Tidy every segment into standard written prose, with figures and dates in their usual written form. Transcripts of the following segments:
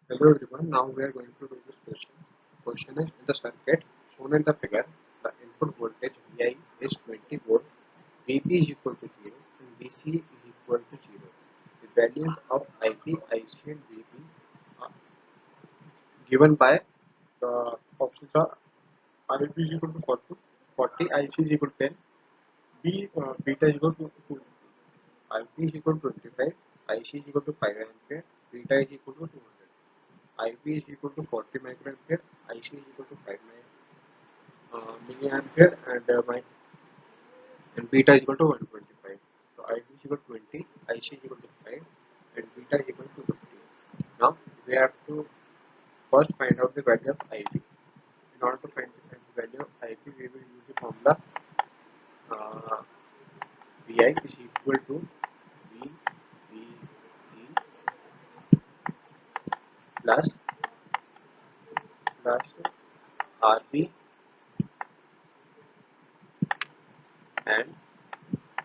Hello everyone, now we are going to do this question. Question is, in the circuit shown in the figure, the input voltage Vi is 20 volt, Vp is equal to 0 and Vc is equal to 0. The values of Ip, Ic and Vp are given by the options are Ip is equal to 40, Ic is equal to 10, beta is equal to 2, Ip is equal to 25, Ic is equal to 5 ampere, beta is equal to 200. Ip is equal to 40 microampere, Ic is equal to 5 milliampere, and beta is equal to 125. So Ip is equal to 20, Ic is equal to 5, and beta is equal to 50. Now we have to first find out the value of Ip. In order to find the value of Ip, we will use the formula Vi is equal to VE plus RB and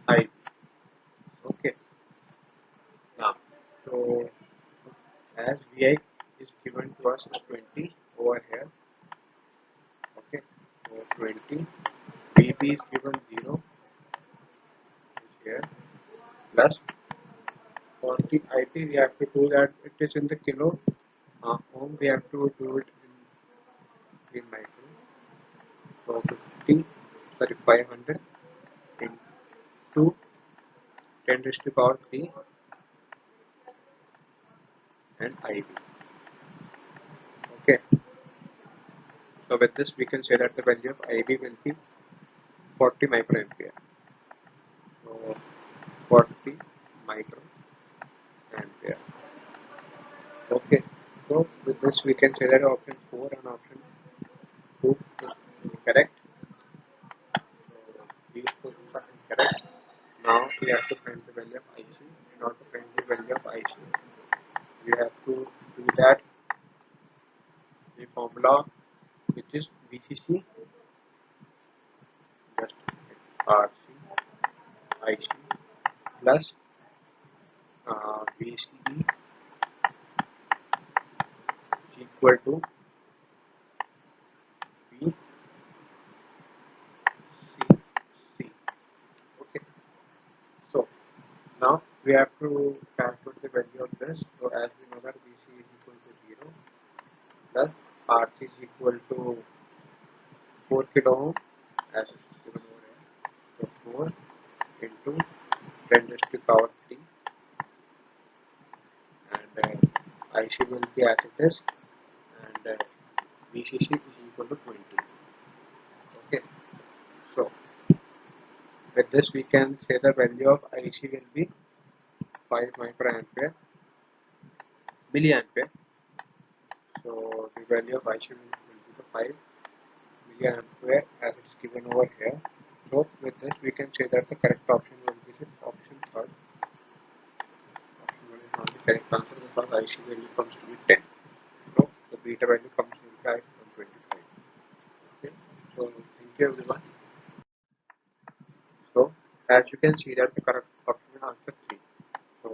Ip. Okay. Now, so as Vi is given to us is 20 over here. Okay. So 20. Vp is given 0 here plus 40 Ip. We have to do that. It is in the kilo ohm. We have to do it in micro. So 50, sorry 500 into 10 raised to the power 3 and Ip. Okay. So with this we can say that the value of Ib will be 40 microampere. So 40 microampere. Okay. So with this we can say that option 4 and option 2 is correct. So these questions are incorrect. Now we have to find the value of Ic. In order to find the value of Ic, we have to do that the formula which is VCC just RC Ic plus VCE is equal to VCC. Okay. So now we have to calculate the value of this. So as we know that VC is equal to 0 plus RC is equal to 4 kilo ohm as is given over here. So 4 into 10 raised to the power 3 and IC will be as it is and VCC is equal to 20. Okay. So with this we can say the value of IC will be 5 microampere milliampere. So the value of IC will be the 5 milliampere as it is given over here. So with this we can say that the correct option will be the option third. Option 1 is not the correct answer because IC value comes to be 10. So the beta value comes to be 25. Okay. So thank you everyone. So as you can see that the correct option is answer 3. So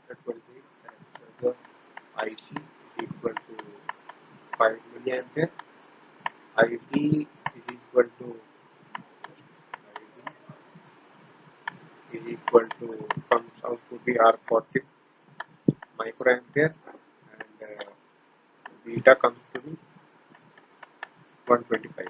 that will be the IC is equal to 5 milliampere, IB is equal to comes out to be R40 microampere and beta comes to be 125.